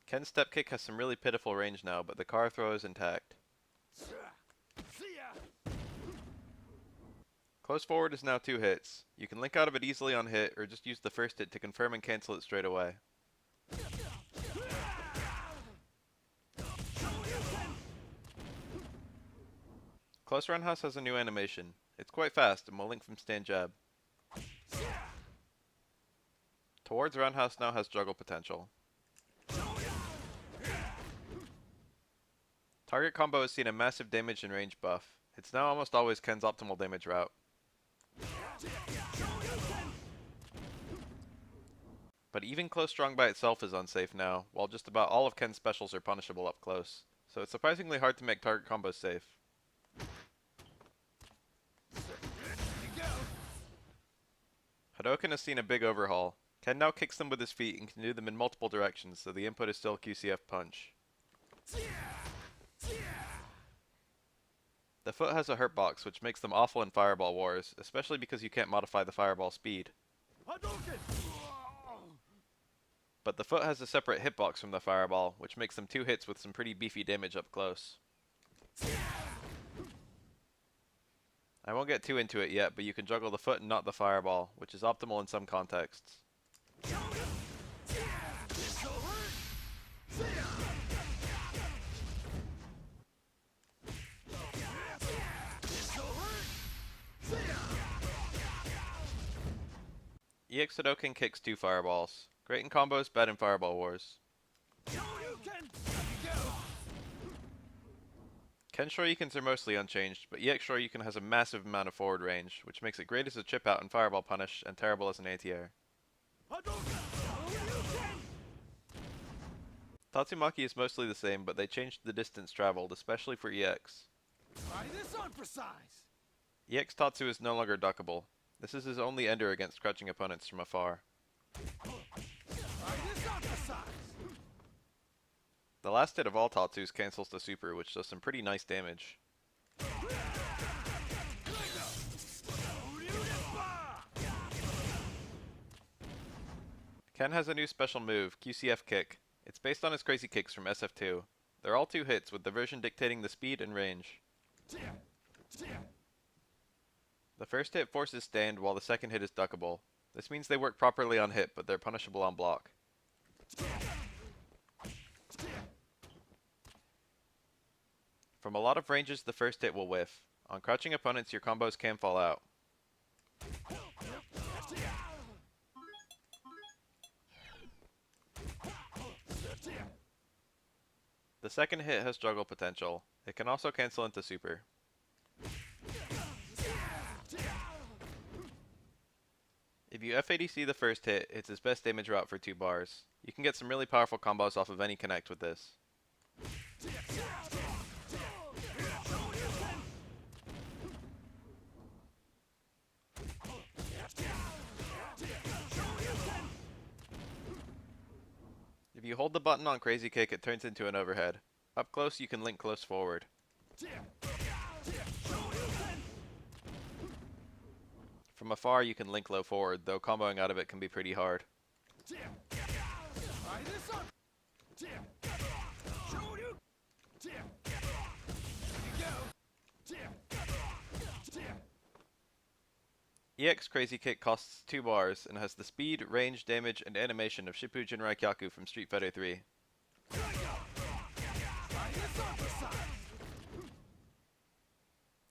Ken's step kick has some really pitiful range now, but the car throw is intact. Close forward is now 2 hits. You can link out of it easily on hit, or just use the first hit to confirm and cancel it straight away. Close roundhouse has a new animation. It's quite fast and will link from stand jab. Towards roundhouse now has juggle potential. Target combo has seen a massive damage and range buff. It's now almost always Ken's optimal damage route. But even close strong by itself is unsafe now, while just about all of Ken's specials are punishable up close. So it's surprisingly hard to make target combos safe. Hadouken has seen a big overhaul. Ken now kicks them with his feet and can do them in multiple directions, so the input is still QCF punch. The foot has a hurt box, which makes them awful in fireball wars, especially because you can't modify the fireball speed. But the foot has a separate hitbox from the fireball, which makes them 2 hits with some pretty beefy damage up close. I won't get too into it yet, but you can juggle the foot and not the fireball, which is optimal in some contexts. EX Hadouken kicks 2 fireballs. Great in combos, bad in fireball wars. Ken Shoryukens are mostly unchanged, but EX Shoryuken has a massive amount of forward range, which makes it great as a chip out in fireball punish and terrible as an anti-air. Tatsumaki is mostly the same, but they changed the distance traveled, especially for EX. Try this on precise. EX Tatsu is no longer duckable. This is his only ender against crouching opponents from afar. Try this on precise. The last hit of all Tatsus cancels the super, which does some pretty nice damage. Ken has a new special move, QCF Kick. It's based on his crazy kicks from SF4. They're all 2 hits, with the version dictating the speed and range. The first hit forces stand, while the second hit is duckable. This means they work properly on hit, but they're punishable on block. From a lot of ranges, the first hit will whiff. On crouching opponents, your combos can fall out. The second hit has juggle potential. It can also cancel into super. If you FADC the first hit, it's his best damage route for 2 bars. You can get some really powerful combos off of any connect with this. If you hold the button on Crazy Kick, it turns into an overhead. Up close, you can link close forward. From afar, you can link low forward, though comboing out of it can be pretty hard. EX Crazy Kick costs 2 bars and has the speed, range, damage, and animation of Shippuden Raikyaku from Street Fighter 3.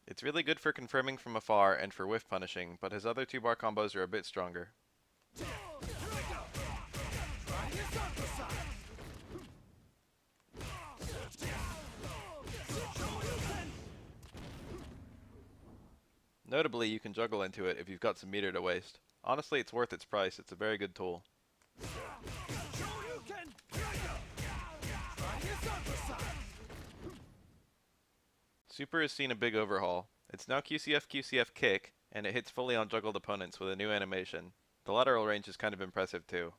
It's really good for confirming from afar and for whiff punishing, but his other 2-bar combos are a bit stronger. Notably, you can juggle into it if you've got some meter to waste. Honestly, it's worth its price. It's a very good tool. Super has seen a big overhaul. It's now QCF Kick, and it hits fully on juggled opponents with a new animation. The lateral range is kind of impressive too.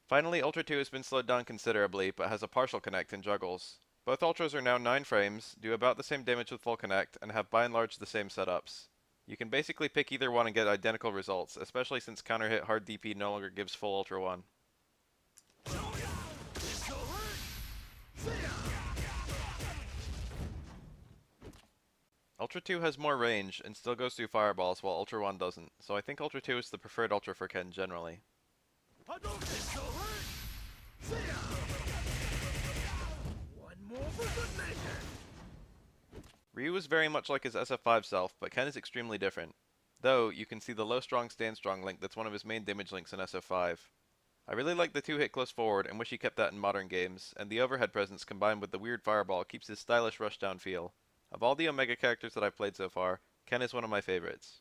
Finally, Ultra 2 has been slowed down considerably, but has a partial connect and juggles. Both Ultras are now 9 frames, do about the same damage with full connect, and have by and large the same setups. You can basically pick either one and get identical results, especially since counter hit hard DP no longer gives full Ultra 1. Ultra 2 has more range and still goes through fireballs while Ultra 1 doesn't, so I think Ultra 2 is the preferred Ultra for Ken generally. Hadouken! One more for good measure. Ryu is very much like his SF5 self, but Ken is extremely different. Though, you can see the low strong stand strong link that's one of his main damage links in SF5. I really like the 2-hit close forward and wish he kept that in modern games, and the overhead presence combined with the weird fireball keeps his stylish rushdown feel. Of all the Omega characters that I've played so far, Ken is one of my favorites.